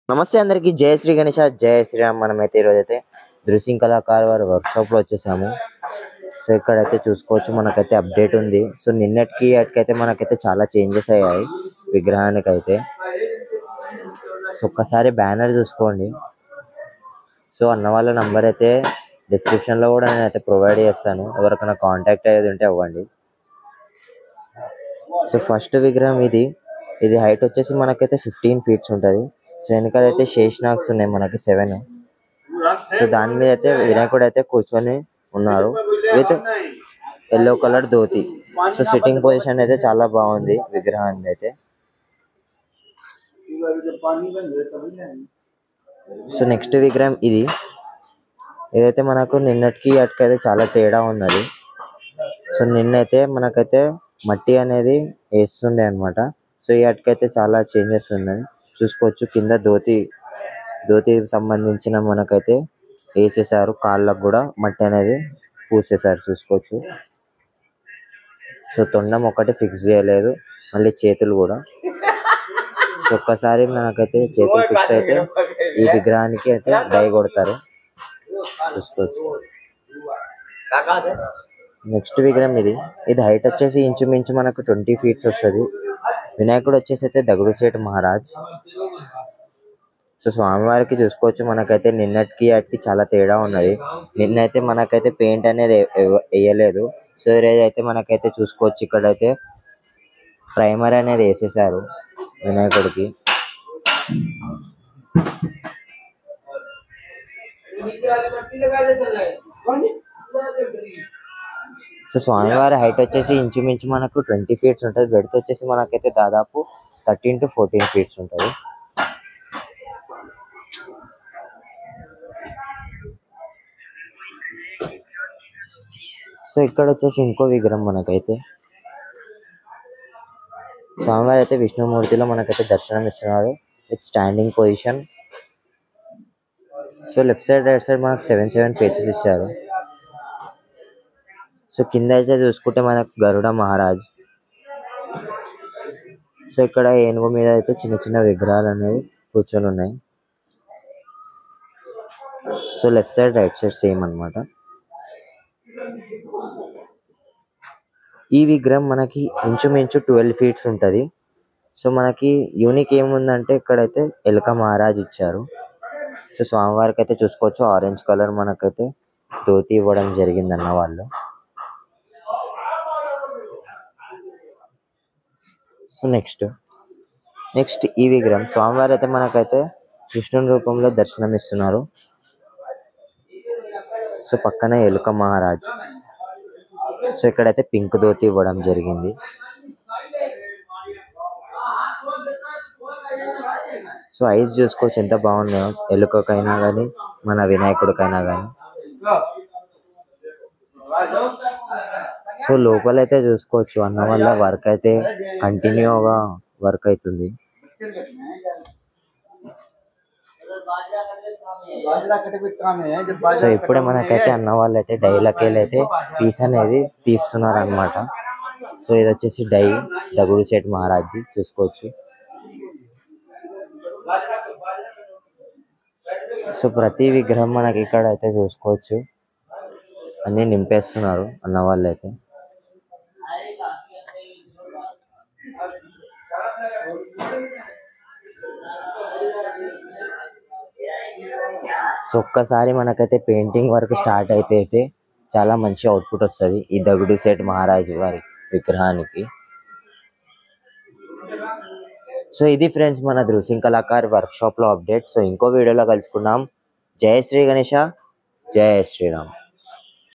నమస్తే అందరికి జై శ్రీ గణేష జై శ్రీరామ్. మనమైతే ఈరోజైతే డ్రెస్సింగ్ కళాకారు వారి వర్క్షాప్ లో వచ్చేసాము. సో ఇక్కడైతే చూసుకోవచ్చు మనకైతే అప్డేట్ ఉంది. సో నిన్నటికి అటుకైతే మనకైతే చాలా చేంజెస్ అయ్యాయి విగ్రహానికి అయితే. సో ఒక్కసారి బ్యానర్ చూసుకోండి. సో అన్న వాళ్ళ నంబర్ అయితే డిస్క్రిప్షన్ లో కూడా నేనైతే ప్రొవైడ్ చేస్తాను, ఎవరికైనా కాంటాక్ట్ అయ్యేది ఉంటే అవ్వండి. సో ఫస్ట్ విగ్రహం ఇది హైట్ వచ్చేసి మనకైతే 15 feet ఉంటుంది. సో వెనకాలైతే శేషనాగ్స్ ఉన్నాయి మనకి 7. సో దాని మీద అయితే వినాయకుడు అయితే కూర్చొని ఉన్నారు with yellow colour dhoti. So sitting position అయితే చాలా బాగుంది విగ్రహానికి అయితే. సో నెక్స్ట్ విగ్రహం ఇదైతే మనకు నిన్నటికి అటుకైతే చాలా తేడా ఉన్నది. సో నిన్నైతే మనకైతే మట్టి అనేది వేస్తుండే అనమాట. సో ఈ అటుకైతే చాలా చేంజెస్ ఉన్నాయి చూసుకోవచ్చు. కింద ధోతి సంబంధించిన మనకైతే వేసేసారు, కాళ్ళకు కూడా మట్టి అనేది పూసేసారు చూసుకోవచ్చు. సో తొండం ఒకటి ఫిక్స్ చేయలేదు, మళ్ళీ చేతులు కూడా. సో ఒక్కసారి మనకైతే చేతులు ఫిక్స్ అయితే ఈ విగ్రహానికి అయితే డై కొడతారు చూసుకోవచ్చు. నెక్స్ట్ విగ్రహం ఇది హైట్ వచ్చేసి ఇంచుమించు మనకు 20 feet వస్తుంది. వినాయకుడు వచ్చేసి అయితే దగుడుసేట్ మహారాజ్. సో స్వామివారికి చూసుకోవచ్చు మనకైతే నిన్నటికి అట్టి చాలా తేడా ఉన్నది. నిన్నైతే మనకైతే పెయింట్ అనేది వేయలేదు. సో ఈరోజు అయితే మనకైతే చూసుకోవచ్చు ఇక్కడైతే ప్రైమర్ అనేది వేసేసారు వినాయకుడికి. సో స్వామివారి హైట్ వచ్చేసి ఇంచుమించు మనకు 20 feet ఉంటుంది. బెడ్త్ వచ్చేసి మనకైతే దాదాపు 13 to 14 feet ఉంటుంది. సో ఇక్కడ వచ్చేసి ఇంకో విగ్రహం మనకైతే స్వామివారి అయితే విష్ణుమూర్తిలో మనకైతే దర్శనం ఇస్తున్నారు with standing position. So left side right side మనకు 7 ఫేసెస్ ఇచ్చారు. సో కింద అయితే చూసుకుంటే మనకు గరుడ మహారాజ్. సో ఇక్కడ ఏనుగు మీద అయితే చిన్న చిన్న విగ్రహాలు అనేది కూర్చొని ఉన్నాయి. So left side right side same అన్నమాట. ఈ విగ్రహం మనకి ఇంచుమించు 12 feet ఉంటుంది. సో మనకి యూనిక్ ఏముందంటే ఇక్కడైతే ఎలుక మహారాజ్ ఇచ్చారు. సో స్వామివారికి అయితే చూసుకోవచ్చు ఆరెంజ్ కలర్ మనకైతే ధోతి ఇవ్వడం జరిగింది అన్న వాళ్ళు. సో నెక్స్ట్ ఈ విగ్రహం స్వామివారి అయితే మనకైతే కృష్ణుని రూపంలో దర్శనం ఇస్తున్నారు. సో పక్కన ఎలుక మహారాజ్. సో ఇక్కడైతే పింక్ ధోతి ఇవ్వడం జరిగింది. సో ఐస్ చూసుకోవచ్చు ఎంత బాగున్నాయో ఎలుకకైనా కానీ మన వినాయకుడికైనా కానీ. సో లోపలైతే చూసుకోవచ్చు అన్న వల్ల వర్క్ అయితే కంటిన్యూగా వర్క్ అవుతుంది. సో ఇప్పుడే మనకైతే అన్న వాళ్ళు అయితే డైలకెళ్ళి అయితే పీస్ అనేది తీస్తున్నారు అనమాట. సో ఇది వచ్చేసి డై దగుడుసేట్ మహారాజ్ చూసుకోవచ్చు. సో ప్రతి విగ్రహం మనకి ఇక్కడ అయితే చూసుకోవచ్చు అన్ని నింపేస్తున్నారు అన్న వాళ్ళు అయితే. సో ఒక్కసారి మనకైతే పెయింటింగ్ వర్క్ స్టార్ట్ అయితే చాలా మంచి అవుట్పుట్ వస్తుంది ఈ దగుడుసేట్ మహారాజ్ వారి విగ్రహానికి. సో ఇది ఫ్రెండ్స్ మన డ్రెస్సింగ్ కళాకారు వర్క్షాప్ లో అప్డేట్. సో ఇంకో వీడియోలో కలుసుకుందాం. జై శ్రీ గణేష జై శ్రీరామ్.